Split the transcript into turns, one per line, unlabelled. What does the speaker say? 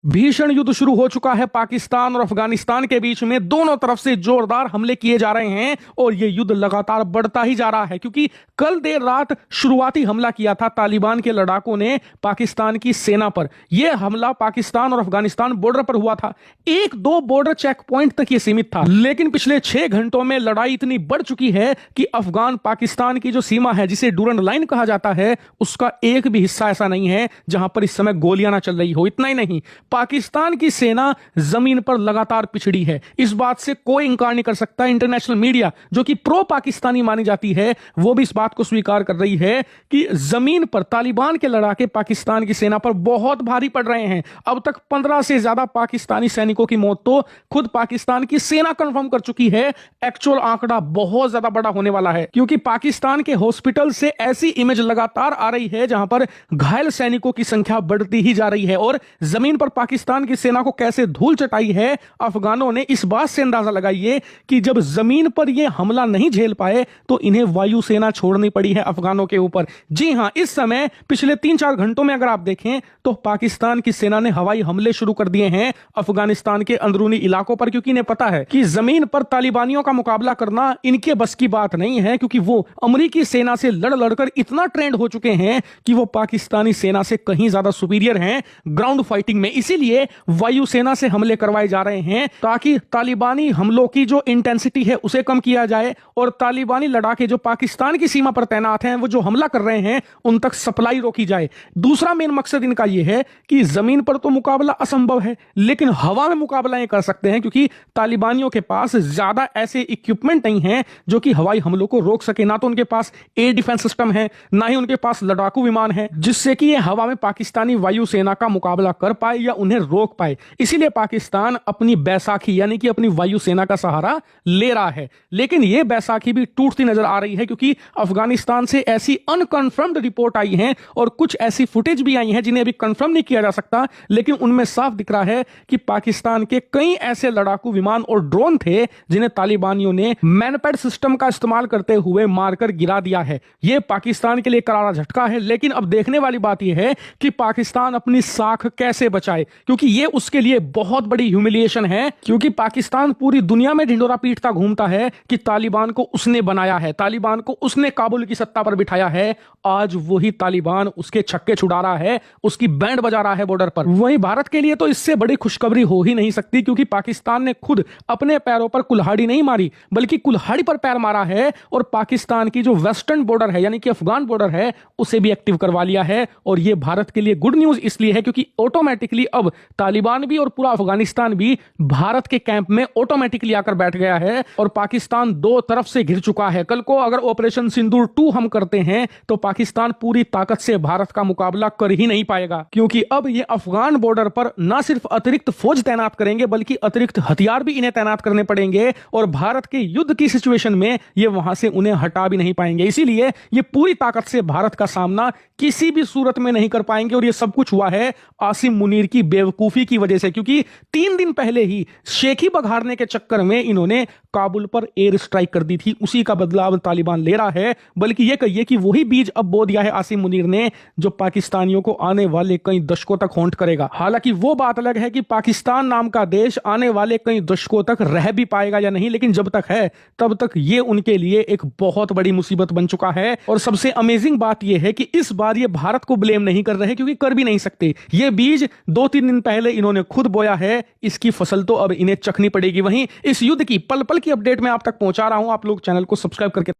भीषण युद्ध शुरू हो चुका है पाकिस्तान और अफगानिस्तान के बीच में। दोनों तरफ से जोरदार हमले किए जा रहे हैं और यह युद्ध लगातार बढ़ता ही जा रहा है, क्योंकि कल देर रात शुरुआती हमला किया था तालिबान के लड़ाकों ने पाकिस्तान की सेना पर। यह हमला पाकिस्तान और अफगानिस्तान बॉर्डर पर हुआ था। एक दो बॉर्डर चेक पॉइंट तक यह सीमित था, लेकिन पिछले 6 घंटों में लड़ाई इतनी बढ़ चुकी है कि अफगान पाकिस्तान की जो सीमा है, जिसे डूरंड लाइन कहा जाता है, उसका एक भी हिस्सा ऐसा नहीं है जहां पर इस समय गोलियां ना चल रही हो। इतना ही नहीं, पाकिस्तान की सेना जमीन पर लगातार पिछड़ी है। इस बात से कोई इंकार नहीं कर सकता। इंटरनेशनल मीडिया जो कि प्रो पाकिस्तानी मानी जाती है, वो भी इस बात को स्वीकार कर रही है कि जमीन पर तालिबान के लड़ाके पाकिस्तान की सेना पर बहुत भारी पड़ रहे हैं। अब तक 15 से ज्यादा पाकिस्तानी सैनिकों की मौत तो खुद पाकिस्तान की सेना कंफर्म कर चुकी है। एक्चुअल आंकड़ा बहुत ज्यादा बड़ा होने वाला है, क्योंकि पाकिस्तान के हॉस्पिटल से ऐसी इमेज लगातार आ रही है जहां पर घायल सैनिकों की संख्या बढ़ती ही जा रही है। और जमीन पर पाकिस्तान की सेना को कैसे धूल चटाई है अफगानों ने, इस बात से अंदाजा लगाइए कि जब जमीन पर यह हमला नहीं झेल पाए तो इन्हें वायुसेना छोड़नी पड़ी है अफगानों के ऊपर। जी हां, इस समय पिछले 3-4 घंटों में अगर आप देखें तो पाकिस्तान की सेना ने हवाई हमले शुरू कर दिए हैं अफगानिस्तान के अंदरूनी इलाकों पर, क्योंकि इन्हें पता है कि जमीन पर तालिबानियों का मुकाबला करना इनके बस की बात नहीं है, क्योंकि वो अमेरिकी सेना से लड़ लड़कर इतना ट्रेंड हो चुके हैं कि वो पाकिस्तानी सेना से कहीं ज्यादा सुपीरियर हैं ग्राउंड फाइटिंग में। इसीलिए वायुसेना से हमले करवाए जा रहे हैं ताकि तालिबानी हमलों की जो इंटेंसिटी है उसे कम किया जाए और तालिबानी लड़ाके जो पाकिस्तान की सीमा पर तैनात हैं, वो जो हमला कर रहे हैं, उन तक सप्लाई रोकी जाए। दूसरा मेन मकसद इनका यह है कि जमीन पर तो मुकाबला असंभव है, लेकिन हवा में मुकाबला ये कर सकते हैं, क्योंकि तालिबानियों के पास ज्यादा ऐसे इक्विपमेंट नहीं है जो कि हवाई हमलों को रोक सके। ना तो उनके पास एयर डिफेंस सिस्टम है, ना ही उनके पास लड़ाकू विमान है जिससे कि ये हवा में पाकिस्तानी वायुसेना का मुकाबला कर पाए या उन्हें रोक पाए। इसीलिए पाकिस्तान अपनी बैसाखी यानी कि अपनी वायुसेना का सहारा ले रहा है। लेकिन यह बैसाखी भी टूटती नजर आ रही है, क्योंकि अफगानिस्तान से ऐसी अनकंफर्म्ड रिपोर्ट आई है और कुछ ऐसी फुटेज भी आई है जिन्हें अभी कंफर्म नहीं किया जा सकता, लेकिन उनमें साफ दिख रहा है कि पाकिस्तान के कई ऐसे लड़ाकू विमान और ड्रोन थे जिन्हें तालिबानियों ने मैनपैड सिस्टम का इस्तेमाल करते हुए मारकर गिरा दिया है। यह पाकिस्तान के लिए करारा झटका है, लेकिन अब देखने वाली बात यह है कि पाकिस्तान अपनी साख कैसे बचाए, क्योंकि यह उसके लिए बहुत बड़ी ह्यूमिलिएशन है। क्योंकि पाकिस्तान पूरी दुनिया में ढिंडोरा पीटता घूमता है कि तालिबान को उसने बनाया है, तालिबान को उसने काबुल की सत्ता पर बिठाया है। आज वही तालिबान उसके छक्के छुड़ा रहा है, उसकी बैंड बजा रहा है बॉर्डर पर। वहीं भारत के लिए तो इससे बड़ी खुशखबरी हो ही नहीं सकती, क्योंकि पाकिस्तान ने खुद अपने पैरों पर कुल्हाड़ी नहीं मारी, बल्कि कुल्हाड़ी पर पैर मारा है और पाकिस्तान की जो वेस्टर्न बॉर्डर है यानी कि अफगान बॉर्डर है, उसे भी एक्टिव करवा लिया है। और यह भारत के लिए गुड न्यूज इसलिए है क्योंकि ऑटोमेटिकली अब तालिबान भी और पूरा अफगानिस्तान भी भारत के कैंप में ऑटोमेटिकली आकर बैठ गया है और पाकिस्तान दो तरफ से घिर चुका है। कल को अगर ऑपरेशन सिंदूर 2 हम करते हैं तो पाकिस्तान पूरी ताकत से भारत का मुकाबला कर ही नहीं पाएगा, क्योंकि अब ये अफगान बॉर्डर पर ना सिर्फ अतिरिक्त फौज तैनात करेंगे बल्कि अतिरिक्त हथियार भी इन्हें तैनात करने पड़ेंगे और भारत के युद्ध की सिचुएशन में ये वहां से उन्हें हटा भी नहीं पाएंगे। इसीलिए ये पूरी ताकत से भारत का सामना किसी भी सूरत में नहीं कर पाएंगे। और ये सब कुछ हुआ है आसिम मुनीर की बेवकूफी की वजह से, क्योंकि 3 दिन पहले ही शेखी बघाड़ने के चक्कर में इन्होंने काबुल पर एयर स्ट्राइक कर दी थी। उसी का बदला अब तालिबान ले रहा है, बल्कि यह कहिए कि वही बीज अब बो दिया है आसिम मुनीर ने, जो पाकिस्तानियों को आने वाले कई दशकों तक हॉन्ट करेगा। हालांकि वो बात अलग है कि पाकिस्तान नाम का देश आने वाले कई दशकों तक रह भी पाएगा या नहीं, लेकिन जब तक है तब तक ये उनके लिए एक बहुत बड़ी मुसीबत बन चुका है। और सबसे अमेजिंग बात यह है कि इस बार ये भारत को ब्लेम नहीं कर रहे, क्योंकि कर भी नहीं सकते। ये बीज 2-3 दिन पहले इन्होंने खुद बोया है, इसकी फसल तो अब इन्हें चखनी पड़ेगी। वहीं इस युद्ध की पल पल की अपडेट मैं आप तक पहुंचा रहा हूं, आप लोग चैनल को सब्सक्राइब करके